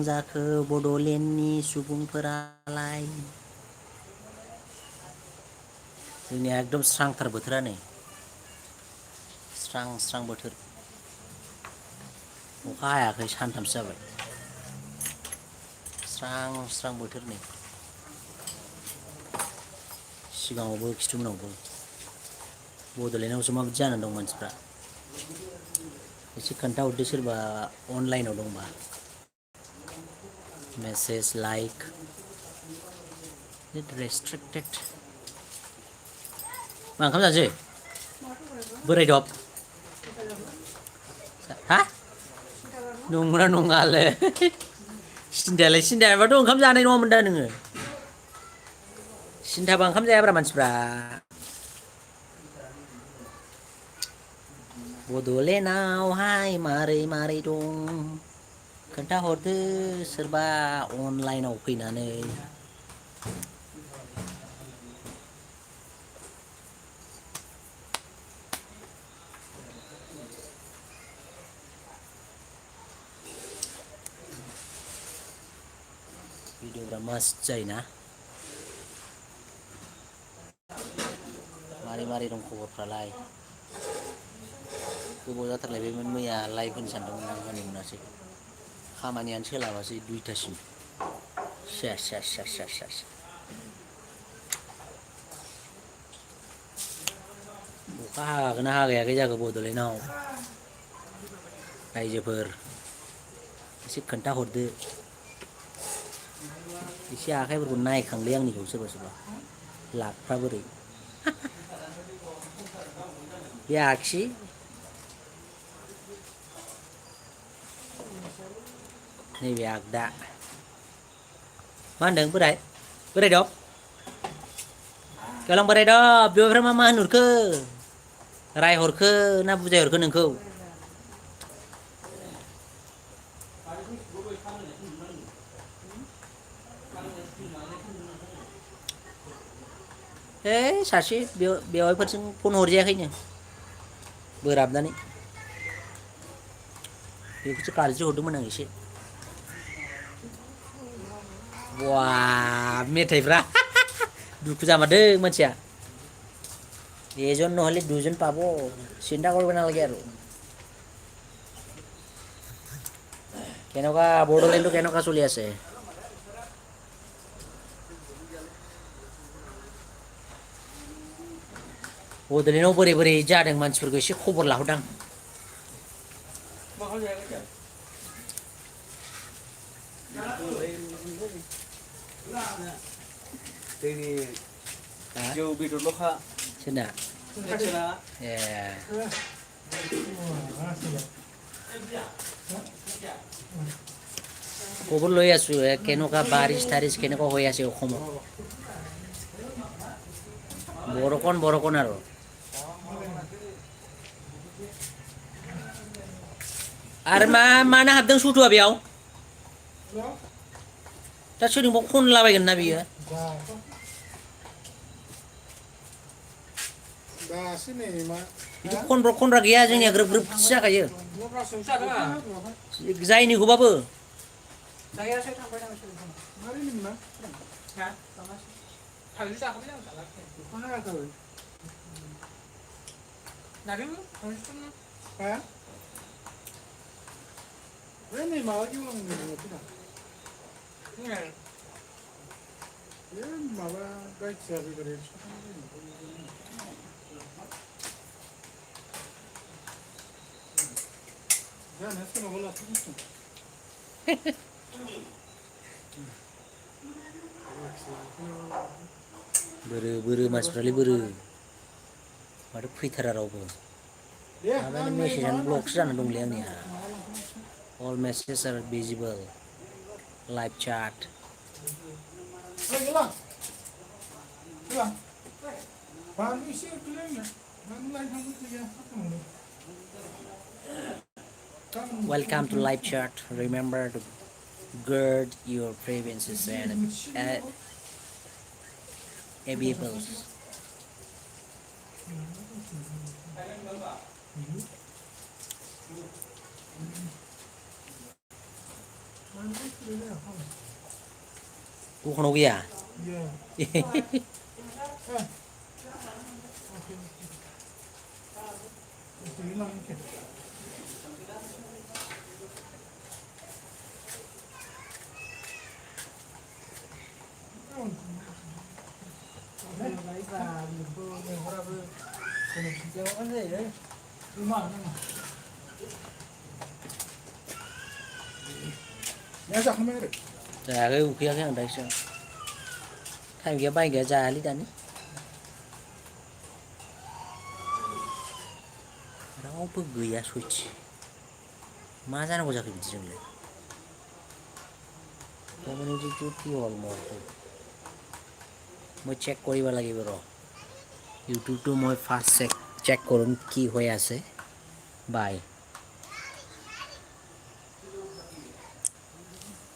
जाखो बड'लेण्डनि सुबुंफोरालाय? जोंनिया एकदम स्रांथार बोथोरा नै स्रां स्रां बोथोर अखा हायाखै सानथामसो जाबाय स्रां स्रां बोथोर नै सिगाङावबो खिथुउनावबो बड'लेण्डआवसो माबायदि जानानै दं मानसिफ्रा एसे खोन्थाहरदो सोरबा अनलाइनाव दंबा मेसेज लाइक रेस्ट्रिक्टेड मा ओंखाम जानोसै बोराय दब हा नंगौना नङालै सिन्थायाबाथ' ओंखाम जानाय नङामोन दा नोङो सिन्थाबा ओंखाम जायाब्रा मानसिफ्रा बड'लेण्डआवहाय मारै मारै दं खोन्थाहरदो सोरबा अनलाइनाव फैनानै भिडिअफ्रा मस्त जायोना मारै मारै दं खबरफ्रालाय गोबाव जाथारलायबायमोन मैया लाइभ होनो सानदोंमोन आं होनो मोनासै खामानियानो सोलाबासै 2टासिम सेस अखा हागोन ना हागायाखै जाखो बड'लेण्डआव रायजोफोर एसे खोन्थाहरदो एसे आखाइफोरखौ नायखांलै आंनिखौ सोरबा सोरबा लाकफ्रा बोरै बे आगसि नैबे आगदा मा होनदों बोराय दब गेवलां बोराय दब बेवहाय मा होनहरखो रायहरखो ना बुजायहरखो नोंखौ है सासे बेवाइफोरजों फन हरजायाखैनो बोराबनानै बेखौसो गाबज्रि हरदोंमोन आं एसे बा मेथाइफ्रा दुखु जामारदों मानसिया एজন নহলে দুজন পাব চিন্তা কৰিব নালাগে আৰু কেনেকুৱা বড়োলেণ্ডটো কেনেকুৱা চলি আছে बड'लेण्डआव बोरै बोरै जादों मानसिफोरखौ एसे खबर लाहरदां जौ बेदरल'खा सोरना ए খবৰ লৈ আছো কেনেকুৱা বাৰিছ তাৰিছ কেনেকুৱা হৈ আছে অসমত বৰকণ আৰু आरो मानो हाबदों सथुआ बेयाव दा सोरजोंबा खनलाबायगोन ना बियो बिदि खनब्रा गैया जोंनिया ग्रोब ग्रोबसो जाखायो जायनिखौबाबो Ini malah juga nggak kita. Ya malah baik sekali dari itu. Ya nanti mau bola tuh. बोरो मानसिफ्रालाय बोरो माथो फैथारा रावबो माबायानो मेसेजानो ब्लकसो जानानै दंलै आंनिया all messages are visible live chat welcome to live chat remember to gird your grievances and availables Kukhano gaya. Nhà chắc không biết. Dạ cái kia cái đấy sao? Thay cái bay cái già lít anh ấy. Đâu có gửi à switch. Mà ra nó có gì cái gì vậy? Community chuti all more. Moi check koriba lagibo ro. YouTube to moi fast check korun ki hoy ase. Bye.